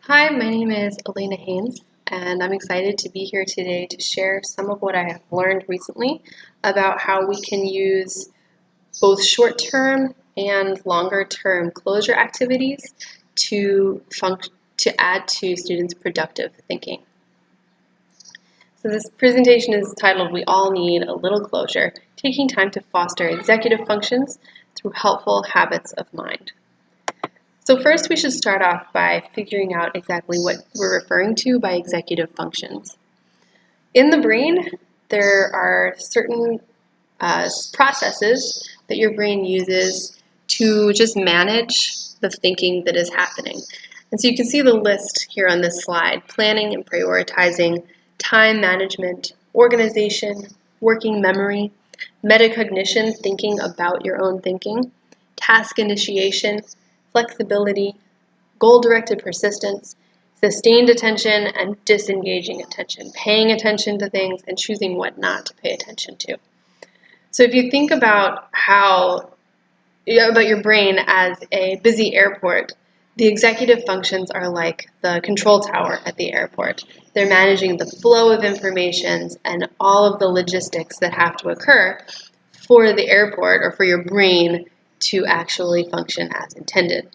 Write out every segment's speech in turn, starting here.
Hi, my name is Elena Haynes, and I'm excited to be here today to share some of what I have learned recently about how we can use both short-term and longer-term closure activities to add to students' productive thinking. So this presentation is titled, "We All Need a Little Closure, Taking Time to Foster Executive Functions Through Helpful Habits of Mind." So first we should start off by figuring out exactly what we're referring to by executive functions. In the brain, there are certain processes that your brain uses to just manage the thinking that is happening. And so you can see the list here on this slide: planning and prioritizing, time management, organization, working memory, metacognition, thinking about your own thinking, task initiation, flexibility, goal-directed persistence, sustained attention, and disengaging attention, paying attention to things and choosing what not to pay attention to. So if you think about your brain as a busy airport, the executive functions are like the control tower at the airport. They're managing the flow of information and all of the logistics that have to occur for the airport or for your brain to actually function as intended.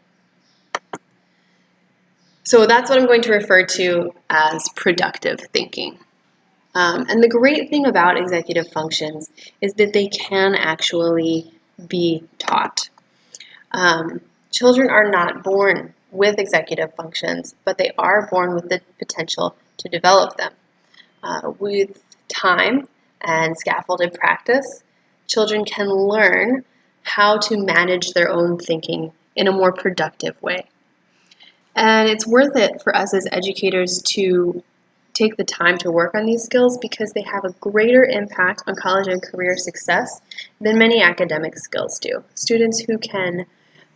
So that's what I'm going to refer to as productive thinking. And the great thing about executive functions is that they can actually be taught. Children are not born with executive functions, but they are born with the potential to develop them. With time and scaffolded practice, children can learn how to manage their own thinking in a more productive way. And it's worth it for us as educators to take the time to work on these skills because they have a greater impact on college and career success than many academic skills do. Students who can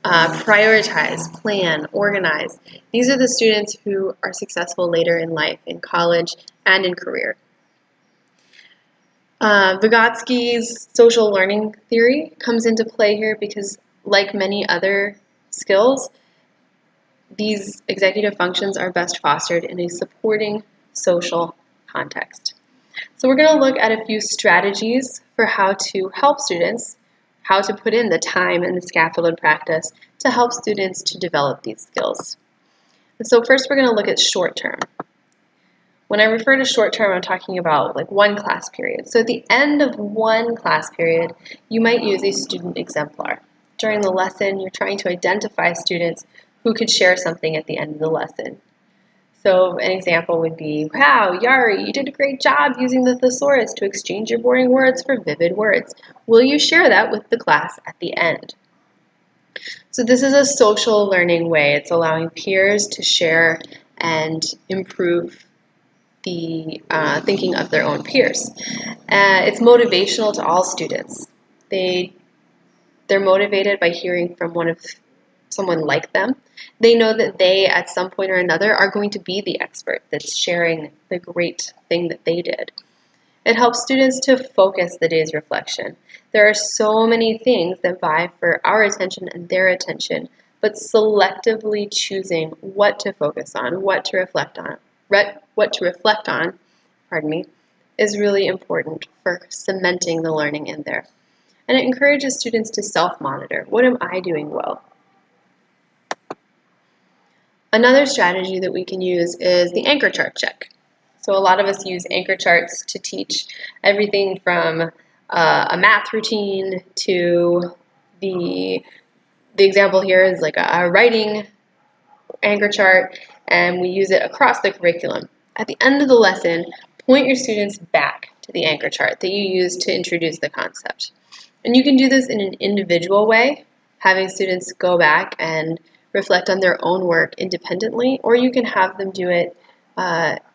prioritize, plan, organize, these are the students who are successful later in life, in college and in career. Vygotsky's social learning theory comes into play here because, like many other skills, these executive functions are best fostered in a supporting social context. So we're going to look at a few strategies for how to help students, how to put in the time and the scaffolded practice to help students to develop these skills. And so first we're going to look at short term. When I refer to short term, I'm talking about like one class period. So at the end of one class period, you might use a student exemplar. During the lesson, you're trying to identify students who could share something at the end of the lesson. So an example would be, "Wow, Yari, you did a great job using the thesaurus to exchange your boring words for vivid words. Will you share that with the class at the end?" So this is a social learning way. It's allowing peers to share and improve the thinking of their own peers. It's motivational to all students. They're motivated by hearing from someone like them. They know that they, at some point or another, are going to be the expert that's sharing the great thing that they did. It helps students to focus the day's reflection. There are so many things that vie for our attention and their attention, but selectively choosing what to focus on, what to reflect on, is really important for cementing the learning in there. And it encourages students to self-monitor. What am I doing well? Another strategy that we can use is the anchor chart check. So a lot of us use anchor charts to teach everything from a math routine to the example here is like a writing anchor chart, and we use it across the curriculum. At the end of the lesson, point your students back to the anchor chart that you used to introduce the concept. And you can do this in an individual way, having students go back and reflect on their own work independently, or you can have them do it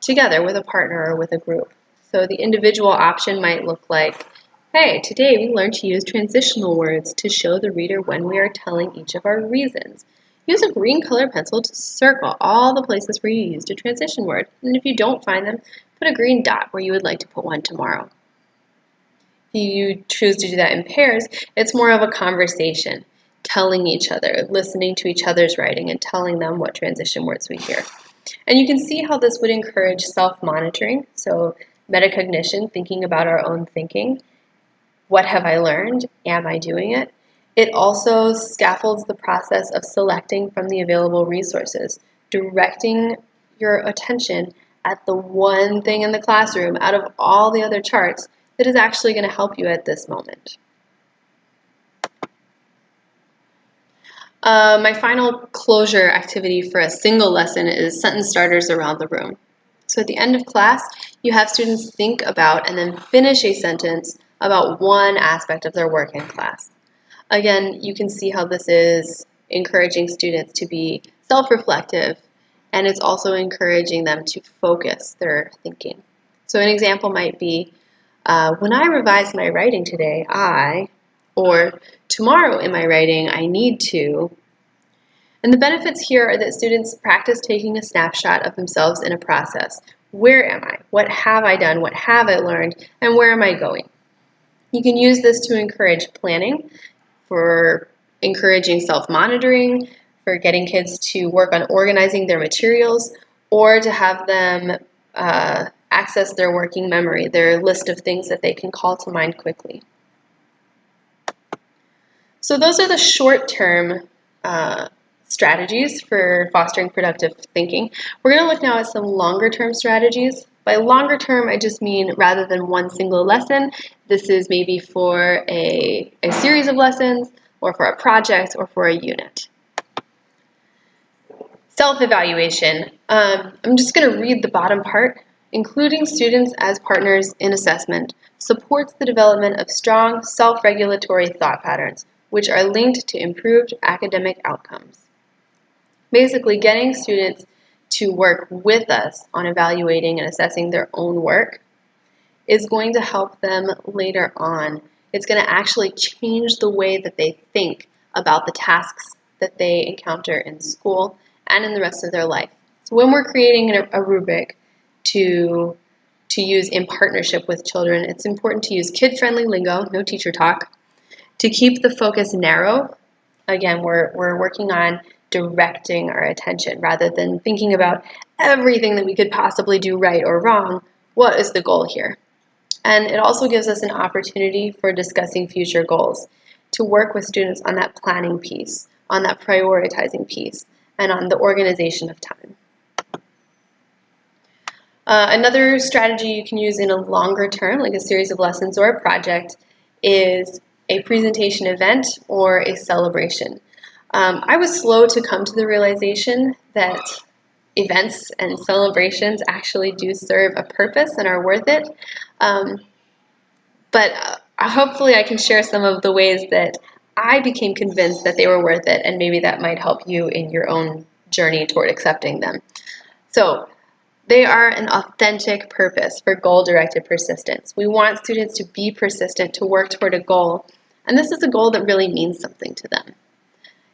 together with a partner or with a group. So the individual option might look like, "Hey, today we learned to use transitional words to show the reader when we are telling each of our reasons. Use a green colored pencil to circle all the places where you used a transition word, and if you don't find them, put a green dot where you would like to put one tomorrow." If you choose to do that in pairs, it's more of a conversation, telling each other, listening to each other's writing, and telling them what transition words we hear. And you can see how this would encourage self-monitoring, so metacognition, thinking about our own thinking. What have I learned? Am I doing it? It also scaffolds the process of selecting from the available resources, directing your attention at the one thing in the classroom out of all the other charts that is actually going to help you at this moment. My final closure activity for a single lesson is sentence starters around the room. So at the end of class, you have students think about and then finish a sentence about one aspect of their work in class. Again, you can see how this is encouraging students to be self-reflective, and it's also encouraging them to focus their thinking. So an example might be, when I revised my writing today, or tomorrow in my writing, I need to. And the benefits here are that students practice taking a snapshot of themselves in a process. Where am I? What have I done? What have I learned? And where am I going? You can use this to encourage planning, for encouraging self-monitoring, for getting kids to work on organizing their materials, or to have them access their working memory, their list of things that they can call to mind quickly. So those are the short-term strategies for fostering productive thinking. We're going to look now at some longer-term strategies. By longer term, I just mean rather than one single lesson, this is maybe for a series of lessons, or for a project, or for a unit. Self-evaluation. I'm just going to read the bottom part. Including students as partners in assessment supports the development of strong self-regulatory thought patterns, which are linked to improved academic outcomes. Basically, getting students to work with us on evaluating and assessing their own work is going to help them later on. It's going to actually change the way that they think about the tasks that they encounter in school and in the rest of their life. So when we're creating a rubric to use in partnership with children, it's important to use kid-friendly lingo, no teacher talk, to keep the focus narrow. Again, we're working on directing our attention rather than thinking about everything that we could possibly do right or wrong. What is the goal here? And it also gives us an opportunity for discussing future goals, to work with students on that planning piece, on that prioritizing piece, and on the organization of time. Another strategy you can use in a longer term, like a series of lessons or a project, is a presentation event or a celebration. I was slow to come to the realization that events and celebrations actually do serve a purpose and are worth it. But hopefully I can share some of the ways that I became convinced that they were worth it, and maybe that might help you in your own journey toward accepting them. So they are an authentic purpose for goal-directed persistence. We want students to be persistent, to work toward a goal, and this is a goal that really means something to them.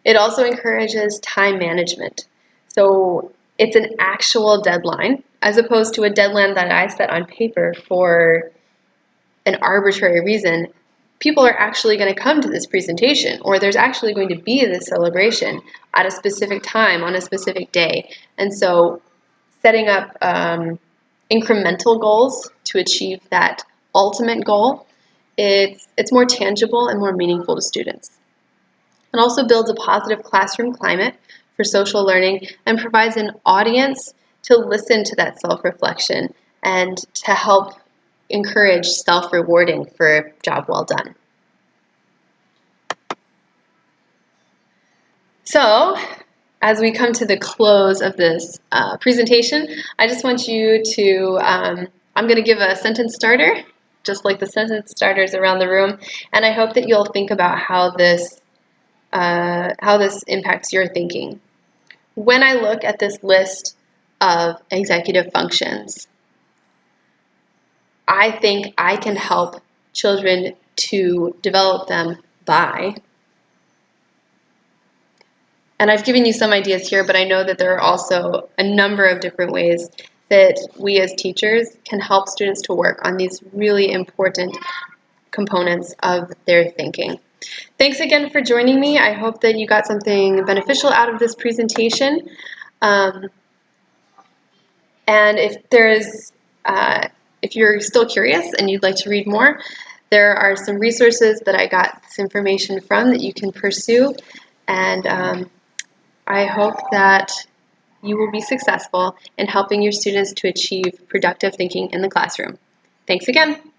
It also encourages time management. So it's an actual deadline, as opposed to a deadline that I set on paper for an arbitrary reason. People are actually going to come to this presentation, or there's actually going to be this celebration at a specific time on a specific day. And so setting up incremental goals to achieve that ultimate goal, it's more tangible and more meaningful to students. It also builds a positive classroom climate for social learning and provides an audience to listen to that self-reflection and to help encourage self-rewarding for a job well done. So, as we come to the close of this presentation, I just want you to, I'm going to give a sentence starter, just like the sentence starters around the room, and I hope that you'll think about how this impacts your thinking. When I look at this list of executive functions, I think I can help children to develop them by, and I've given you some ideas here, but I know that there are also a number of different ways that we as teachers can help students to work on these really important components of their thinking. Thanks again for joining me. I hope that you got something beneficial out of this presentation. And if you're still curious and you'd like to read more, there are some resources that I got this information from that you can pursue. And I hope that you will be successful in helping your students to achieve productive thinking in the classroom. Thanks again.